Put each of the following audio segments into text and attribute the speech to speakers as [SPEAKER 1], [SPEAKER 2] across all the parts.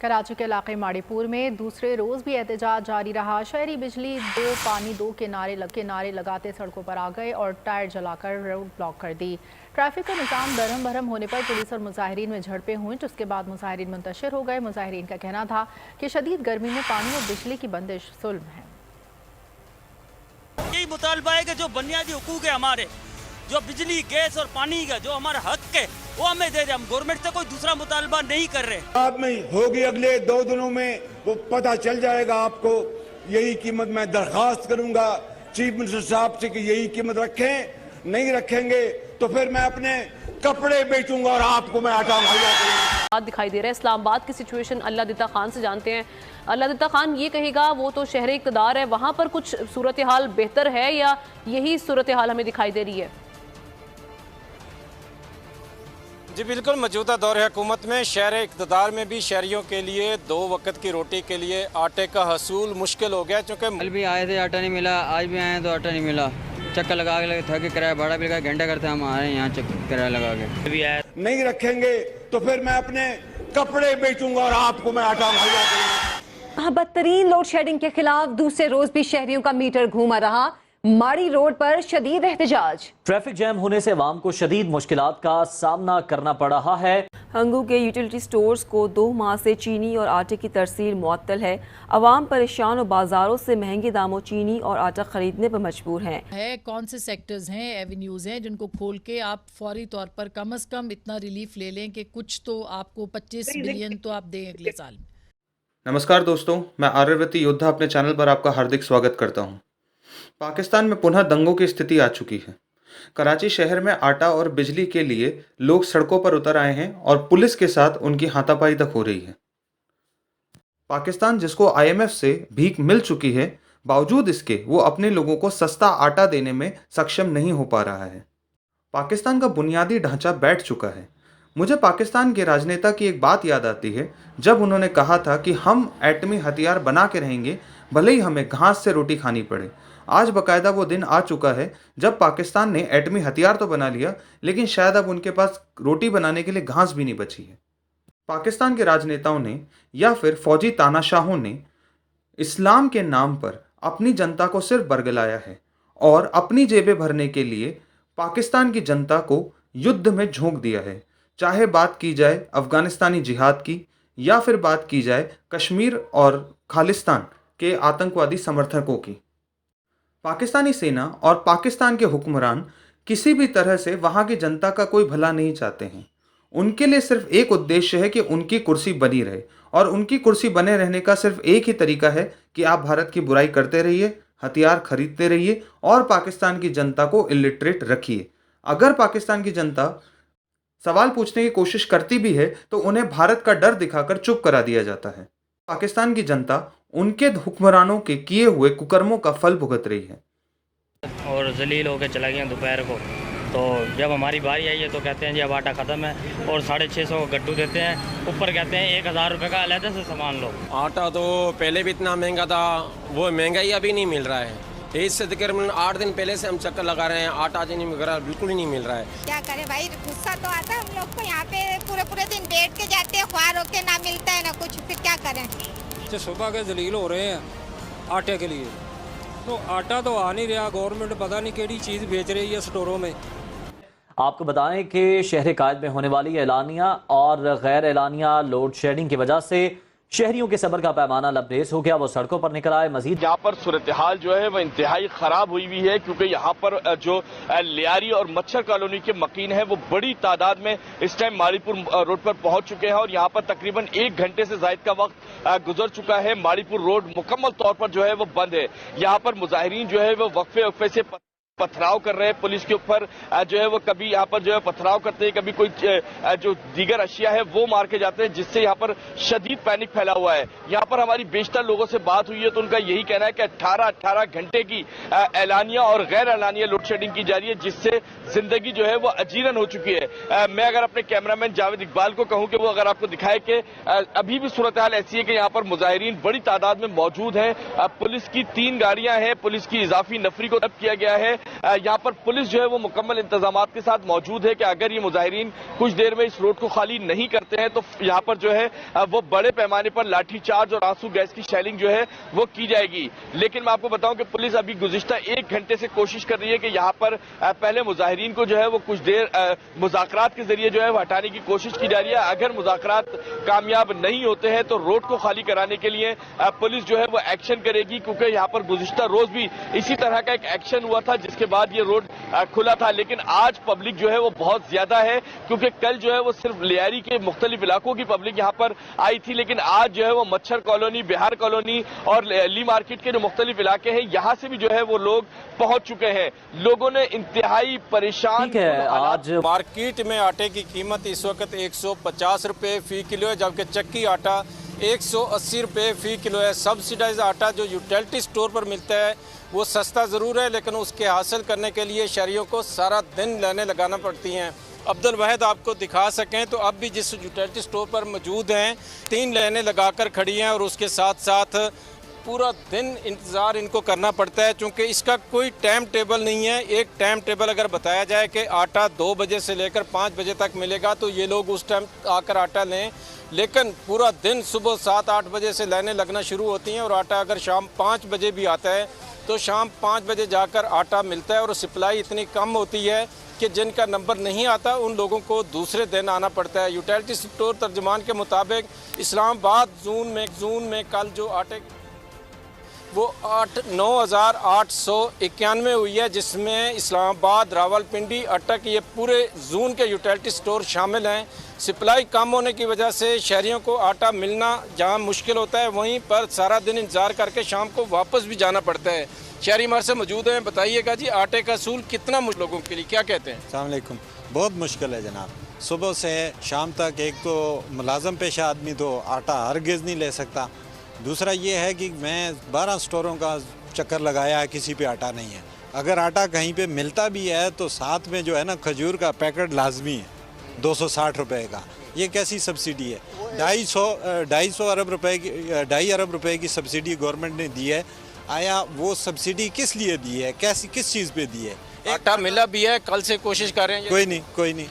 [SPEAKER 1] कराची के इलाके माड़ीपुर में दूसरे रोज भी एहतजाज जारी रहा। शहरी बिजली दो पानी दो के नारे लगाते सड़कों पर आ गए और टायर जलाकर रोड ब्लॉक कर दी। ट्रैफिक का निजाम दरम भरम होने पर पुलिस और मुजाहिरीन में झड़पें हुई, जिसके बाद मुजाहिरीन मुंतशिर हो गए। मुजाहिरीन का कहना था कि शदीद गर्मी में पानी और बिजली की बंदिश जुल्म है।
[SPEAKER 2] यही मुतालबा है कि जो बुनियादी हुकूक है हमारे, जो बिजली गैस और पानी का जो हमारा हक है वो हमें दे दे। हम गवर्नमेंट से कोई दूसरा मुतालबा नहीं कर रहे।
[SPEAKER 3] बाद में होगी अगले 2 दिनों में वो पता चल जाएगा आपको। यही कीमत मैं दरखास्त करूंगा चीफ मिनिस्टर साहब से कि यही कीमत रखें। नहीं रखेंगे तो फिर मैं अपने कपड़े बेचूंगा और आपको मैं आटा मुहैया करूंगा।
[SPEAKER 4] दिखाई दे रहा है इस्लामाबाद की सिचुएशन अल्लाह दिता खान से जानते हैं। अल्लाह दिता खान ये कहेगा, वो तो शहर इक़्तिदार है, वहां पर कुछ सूरत हाल बेहतर है या यही सूरत हाल हमें दिखाई दे रही है?
[SPEAKER 5] जी बिल्कुल, मौजूदा दौर हुकूमत में शहर इक़्तिदार में भी शहरियों के लिए 2 वक्त की रोटी के लिए आटे का हसूल मुश्किल हो गया। चूँकि
[SPEAKER 6] कल भी आए थे आटा नहीं मिला, आज भी आए तो आटा नहीं मिला। चक्कर लगा के थक किराया भाड़ा भी लगा, घंटा करते हम आ रहे हैं यहाँ चक्कर किराया लगा के भी आए।
[SPEAKER 3] नहीं रखेंगे तो फिर मैं अपने कपड़े बेचूंगा और आपको मैं आटा मुहैया करूंगा।
[SPEAKER 7] बदतरीन लोड शेडिंग के खिलाफ दूसरे रोज भी शहरियों का मीटर घूमा रहा। माड़ी रोड पर शदीद एहतजाज।
[SPEAKER 8] ट्रैफिक जैम होने से अवाम को शदीद मुश्किलात का सामना करना पड़ रहा है।
[SPEAKER 9] हंगू के यूटिलिटी स्टोर्स को 2 माह से चीनी और आटे की तरसील मुअत्तल है। अवाम परेशान और बाजारों से महंगे दामों चीनी और आटा खरीदने पर मजबूर हैं।
[SPEAKER 10] कौन से सेक्टर्स हैं, एवेन्यूज़ हैं जिनको खोल के आप फौरी तौर पर कम से कम इतना रिलीफ ले लें कि कुछ तो आपको 25 बिलियन तो आप दें अगले साल में।
[SPEAKER 11] नमस्कार दोस्तों, मैं आर्यव्रती योद्धा अपने चैनल पर आपका हार्दिक स्वागत करता हूं। पाकिस्तान में पुनः दंगों की स्थिति आ चुकी है। कराची शहर में आटा और बिजली के लिए लोग सड़कों पर उतर आए हैं और पुलिस के साथ उनकी हाथापाई तक हो रही है। पाकिस्तान, जिसको IMF से भीख मिल चुकी है, बावजूद इसके वो अपने लोगों को सस्ता आटा देने में सक्षम नहीं हो पा रहा है। पाकिस्तान का बुनियादी ढांचा बैठ चुका है। मुझे पाकिस्तान के राजनेता की एक बात याद आती है, जब उन्होंने कहा था कि हम एटमी हथियार बना के रहेंगे, भले ही हमें घास से रोटी खानी पड़े। आज बाकायदा वो दिन आ चुका है जब पाकिस्तान ने एटमी हथियार तो बना लिया, लेकिन शायद अब उनके पास रोटी बनाने के लिए घास भी नहीं बची है। पाकिस्तान के राजनेताओं ने या फिर फौजी तानाशाहों ने इस्लाम के नाम पर अपनी जनता को सिर्फ बरगलाया है और अपनी जेबें भरने के लिए पाकिस्तान की जनता को युद्ध में झोंक दिया है। चाहे बात की जाए अफगानिस्तानी जिहाद की या फिर बात की जाए कश्मीर और खालिस्तान के आतंकवादी समर्थकों की। पाकिस्तानी सेना और पाकिस्तान के हुक्मरान किसी भी तरह से वहां की जनता का कोई भला नहीं चाहते हैं। उनके लिए सिर्फ एक उद्देश्य है कि उनकी कुर्सी बनी रहे, और उनकी कुर्सी बने रहने का सिर्फ एक ही तरीका है कि आप भारत की बुराई करते रहिए, हथियार खरीदते रहिए और पाकिस्तान की जनता को इलिटरेट रखिए। अगर पाकिस्तान की जनता सवाल पूछने की कोशिश करती भी है तो उन्हें भारत का डर दिखाकर चुप करा दिया जाता है। पाकिस्तान की जनता उनके हुक्मरानों के किए हुए कुकर्मों का फल भुगत रही है
[SPEAKER 6] और जलील होकर चला गया दोपहर को। तो जब हमारी बारी आई है तो कहते हैं जी अब आटा ख़त्म है और 650 गड्ढू देते हैं, ऊपर कहते हैं 1000 रुपये का अलग से सामान लो।
[SPEAKER 5] आटा तो पहले भी इतना महंगा था, वो महंगाई अभी नहीं मिल रहा है। इससे तकरीबन 8 दिन पहले से हम चक्कर लगा रहे हैं, आटा आज नहीं मिल रहा, बिल्कुल ही नहीं मिल रहा है।
[SPEAKER 12] क्या करें भाई, गुस्सा तो आता है हम लोग को। यहाँ पे पूरे दिन बैठ के जाते हैं, ख्वार होके ना मिलता है ना कुछ, फिर क्या करें।
[SPEAKER 13] सुबह के जलील हो रहे हैं आटे के लिए, तो आटा तो आ नहीं रहा। गवर्नमेंट पता नहीं केड़ी चीज़ बेच रही है स्टोरों में।
[SPEAKER 8] आपको बताएं कि शहर कायद में होने वाली एलानिया और गैर एलानिया लोड शेडिंग की वजह से शहरियों के सब्र का पैमाना लबरेज हो गया। वो सड़कों पर निकल आए। मजीद
[SPEAKER 14] यहाँ पर सूरत हाल जो है वह इंतहाई खराब हुई हुई है, क्योंकि यहाँ पर जो लियारी और मच्छर कॉलोनी के मकीन है वो बड़ी तादाद में इस टाइम माड़ीपुर रोड पर पहुंच चुके हैं और यहाँ पर तकरीबन 1 घंटे से ज्यादा का वक्त गुजर चुका है। माड़ीपुर रोड मुकम्मल तौर पर जो है वो बंद है। यहाँ पर मुजाहिरीन जो है वो वक्फे से पथराव कर रहे हैं पुलिस के ऊपर, जो है वो कभी यहाँ पर जो है पथराव करते हैं, कभी कोई जो दीगर अशिया है वो मार के जाते हैं, जिससे यहाँ पर शदीद पैनिक फैला हुआ है। यहाँ पर हमारी बेशतर लोगों से बात हुई है तो उनका यही कहना है कि 18 घंटे की एलानिया और गैर एलानिया लोड शेडिंग की जा रही है, जिससे जिंदगी जो है वो अजीरन हो चुकी है। मैं अगर अपने कैमरामैन जावेद इकबाल को कहूं कि वो अगर आपको दिखाए कि अभी भी सूरत हाल ऐसी है कि यहाँ पर मुजाहिरीन बड़ी तादाद में मौजूद हैं। पुलिस की 3 गाड़ियां हैं, पुलिस की इजाफी नफरी को तलब किया गया है यहाँ पर पुलिस जो है वो मुकम्मल इंतजाम के साथ मौजूद है कि अगर ये मुजाहिरीन कुछ देर में इस रोड को खाली नहीं करते हैं तो यहाँ पर जो है वो बड़े पैमाने पर लाठीचार्ज और आंसू गैस की शेलिंग जो है वो की जाएगी। लेकिन मैं आपको बताऊं कि पुलिस अभी गुज़िश्ता 1 घंटे से कोशिश कर रही है कि यहाँ पर पहले मुजाहिरीन को जो है वो कुछ देर मुज़ाकरात के जरिए जो है वो हटाने की कोशिश की जा रही है। अगर मुज़ाकरात कामयाब नहीं होते हैं तो रोड को खाली कराने के लिए पुलिस जो है वो एक्शन करेगी, क्योंकि यहाँ पर गुज़िश्ता रोज भी इसी तरह का एक एक्शन हुआ था जिसके बाद ये रोड खुला था। लेकिन आज पब्लिक जो है वो बहुत ज्यादा है, क्योंकि कल जो है वो सिर्फ लियारी के मुख्तलिफ इलाकों की पब्लिक यहाँ पर आई थी, लेकिन आज जो है वो मच्छर कॉलोनी, बिहार कॉलोनी और ली मार्केट के जो मुख्तलिफ इलाके हैं यहाँ से भी जो है वो लोग पहुंच चुके हैं। लोगों ने इंतहाई परेशान
[SPEAKER 5] आज मार्केट में आटे की कीमत इस वक्त 150 रुपए फी किलो है, जबकि चक्की आटा 180 रुपए फी किलो है। सब्सिडाइज आटा जो यूटिलिटी स्टोर पर मिलता है वो सस्ता ज़रूर है, लेकिन उसके हासिल करने के लिए शहरियों को सारा दिन लाइनें लगाना पड़ती हैं। अब्दुल वाहिद आपको दिखा सकें तो अब भी जिस यूटिलिटी स्टोर पर मौजूद हैं 3 लाइनें लगाकर खड़ी हैं और उसके साथ साथ पूरा दिन इंतज़ार इनको करना पड़ता है, चूँकि इसका कोई टाइम टेबल नहीं है। एक टाइम टेबल अगर बताया जाए कि आटा 2 बजे से लेकर 5 बजे तक मिलेगा तो ये लोग उस टाइम आकर आटा लें, लेकिन पूरा दिन सुबह 7-8 बजे से लाइनें लगना शुरू होती हैं और आटा अगर शाम 5 बजे भी आता है तो शाम 5 बजे जाकर आटा मिलता है और सप्लाई इतनी कम होती है कि जिनका नंबर नहीं आता उन लोगों को दूसरे दिन आना पड़ता है। यूटिलिटी स्टोर तर्जुमान के मुताबिक इस्लामाबाद जोन में कल जो आटे वो 9,891 हुई है, जिसमें इस्लामाबाद, रावलपिंडी, अटक ये पूरे जोन के यूटिलिटी स्टोर शामिल हैं। सप्लाई कम होने की वजह से शहरियों को आटा मिलना जहां मुश्किल होता है वहीं पर सारा दिन इंतज़ार करके शाम को वापस भी जाना पड़ता है। शहरी हमारे से मौजूद हैं, बताइएगा जी आटे का असूल कितना लोगों के लिए, क्या कहते हैं?
[SPEAKER 15] अस्सलाम वालेकुम। बहुत मुश्किल है जनाब, सुबह से शाम तक एक तो मुलाजम पेशा आदमी तो आटा हरगिज़ नहीं ले सकता। दूसरा ये है कि मैं 12 स्टोरों का चक्कर लगाया है, किसी पे आटा नहीं है। अगर आटा कहीं पे मिलता भी है तो साथ में जो है ना खजूर का पैकेट लाजमी है 260 रुपए का। ये कैसी सब्सिडी है? 250 अरब रुपए की 2.5 अरब रुपए की सब्सिडी गवर्नमेंट ने दी है। आया वो सब्सिडी किस लिए दी है, किस चीज़ पे दी है?
[SPEAKER 5] आटा मिला भी है, कल से कोशिश कर रहे हैं?
[SPEAKER 15] कोई नहीं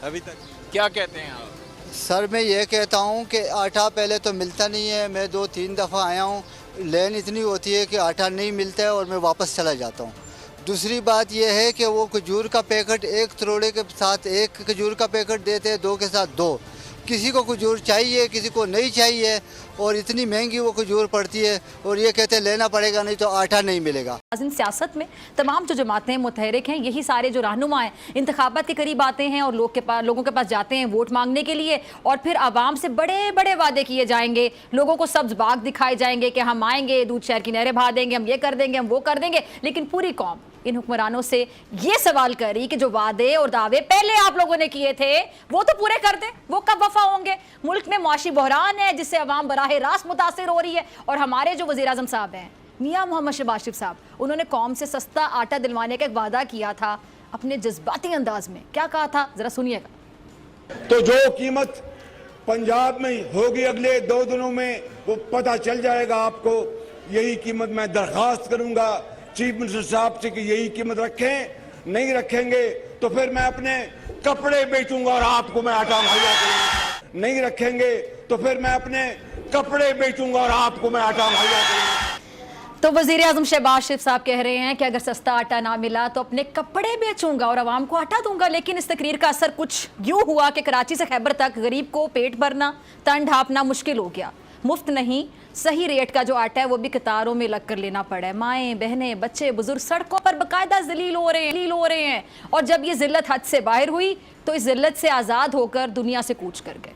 [SPEAKER 15] अभी तक।
[SPEAKER 5] क्या कहते हैं आप?
[SPEAKER 16] सर मैं ये कहता हूँ कि आटा पहले तो मिलता नहीं है। मैं 2-3 दफ़ा आया हूँ, लाइन इतनी होती है कि आटा नहीं मिलता है और मैं वापस चला जाता हूँ। दूसरी बात यह है कि वो खजूर का पैकेट 1 तरोड़े के साथ 1 खजूर का पैकेट देते हैं, 2 के साथ 2। किसी को खजूर चाहिए, किसी को नहीं चाहिए, और इतनी महंगी वो खजूर पड़ती है और ये कहते हैं लेना पड़ेगा नहीं तो आटा नहीं मिलेगा।
[SPEAKER 17] सियासत में तमाम जो जमातें मुतहरिक हैं, यही सारे जो रहनुमा हैं इंतखाबात के करीब आते हैं और लोगों के पास जाते हैं वोट मांगने के लिए, और फिर आवाम से बड़े बड़े वादे किए जाएंगे, लोगों को सब्ज बाग दिखाए जाएंगे कि हम आएंगे, दूध शहर की नहरें बहा देंगे, हम ये कर देंगे, हम वो कर देंगे। लेकिन पूरी कौम इन हुक्मरानों से ये सवाल करी कि जो वादे और दावे पहले आप लोगों ने किए थे वो तो पूरे कर दें, वो कब वफा होंगे? मुल्क में मुआशी बहरान है जिससे अवाम बराह रास्त मुतासिर हो रही है, और हमारे जो वज़ीर आज़म साहब हैं मियां मोहम्मद शहबाज शरीफ साहब, उन्होंने कौम से सस्ता आटा दिलवाने का एक वादा किया था अपने जज्बाती अंदाज में। क्या कहा था, जरा सुनिएगा।
[SPEAKER 3] तो जो कीमत पंजाब में होगी अगले 2 दिनों में वो पता चल जाएगा आपको। यही कीमत मैं दरखास्त करूंगा चीफ मिनिस्टर साहब से कि यही कीमत रखें। नहीं रखेंगे तो फिर मैं अपने कपड़े बेचूंगा और आपको मैं आटा मुहैया करूंगा। नहीं रखेंगे तो फिर मैं अपने कपड़े बेचूंगा और आपको मैं आटा मुहैया करूंगा।
[SPEAKER 17] तो वज़ीर आज़म शहबाज शरीफ साहब कह रहे हैं कि अगर सस्ता आटा ना मिला तो अपने कपड़े बेचूंगा और आवाम को आटा दूंगा। लेकिन इस तकरीर का असर कुछ यूं हुआ कि कराची से खैबर तक गरीब को पेट भरना, तन ढांपना मुश्किल हो गया। मुफ्त नहीं, सही रेट का जो आटा है वो भी कतारों में लग कर लेना पड़ा है। माएँ, बहनें, बच्चे, बुजुर्ग सड़कों पर बाकायदा जलील हो रहे हैं। और जब ये जिल्लत हद से बाहर हुई तो इस जिल्लत से आज़ाद होकर दुनिया से कूच कर गए।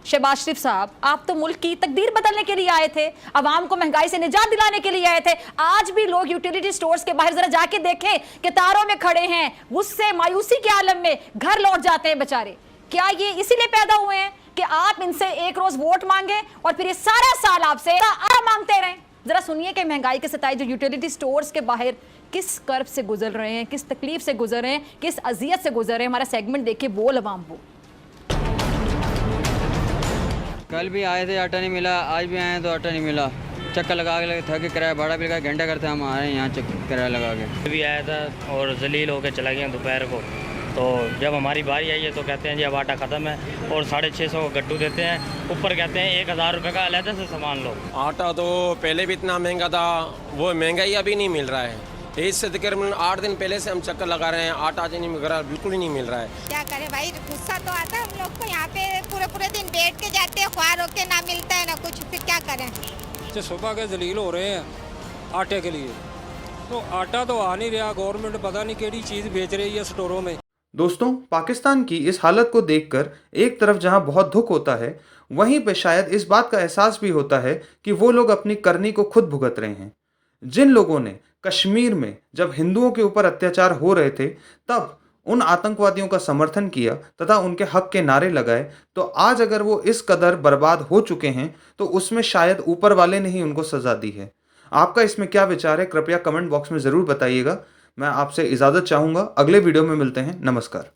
[SPEAKER 17] शहबाज शरीफ साहब, आप तो मुल्क की तकदीर बदलने के लिए आए थे, अवाम को महंगाई से निजात दिलाने के लिए आए थे। आज भी लोग यूटिलिटी स्टोर्स के बाहर जरा जाके देखें, कतारों में खड़े हैं, गुस्से मायूसी के आलम में घर लौट जाते हैं बेचारे। क्या ये इसीलिए पैदा हुए हैं कि आप इनसे एक रोज वोट मांगे और फिर ये सारा साल आपसे मांगते रहें? जरा सुनिए कि महंगाई के सताए जो यूटिलिटी स्टोर्स के बाहर किस कर्ब से गुजर रहे हैं, किस तकलीफ से गुजर रहे हैं, किस अजियत से गुजर रहे हैं। हमारा सेगमेंट देखिए, बोल अवाम बोल।
[SPEAKER 18] कल भी आए थे, आटा नहीं मिला, आज भी आए हैं तो आटा नहीं मिला। चक्कर लगा के थक के किराया भाड़ा भी लगा घंटा करते हम आ रहे हैं यहाँ चक्कर किराया लगा के।
[SPEAKER 6] भी आया था और जलील होकर चला गया दोपहर को, तो जब हमारी बारी आई है तो कहते हैं जी अब आटा ख़त्म है और 650 का गट्टू देते हैं, ऊपर कहते हैं 1000 रुपये का अलग से सामान लो।
[SPEAKER 5] आटा तो पहले भी इतना महंगा था, वो महंगाई अभी नहीं मिल रहा है। इससे तकरीबन 8 दिन पहले से हम चक्कर लगा रहे हैं, आटा आज नहीं मिल रहा, बिल्कुल ही नहीं मिल रहा है।
[SPEAKER 12] क्या करें भाई, गुस्सा तो आता है हम लोग को। यहाँ पे पूरे दिन बैठ के जाते हैं, ख्वार होके ना मिलता है ना कुछ, फिर क्या करें।
[SPEAKER 13] सुबह के जलील हो रहे हैं आटे के लिए, तो आटा तो आ नहीं रहा। गवर्नमेंट पता नहीं केड़ी चीज़ बेच रही है स्टोरों में।
[SPEAKER 11] दोस्तों, पाकिस्तान की इस हालत को देखकर एक तरफ जहां बहुत दुख होता है, वहीं पे शायद इस बात का एहसास भी होता है कि वो लोग अपनी करनी को खुद भुगत रहे हैं। जिन लोगों ने कश्मीर में जब हिंदुओं के ऊपर अत्याचार हो रहे थे तब उन आतंकवादियों का समर्थन किया तथा उनके हक के नारे लगाए, तो आज अगर वो इस कदर बर्बाद हो चुके हैं तो उसमें शायद ऊपर वाले ने ही उनको सजा दी है। आपका इसमें क्या विचार है, कृपया कमेंट बॉक्स में ज़रूर बताइएगा। मैं आपसे इजाज़त चाहूँगा, अगले वीडियो में मिलते हैं। नमस्कार।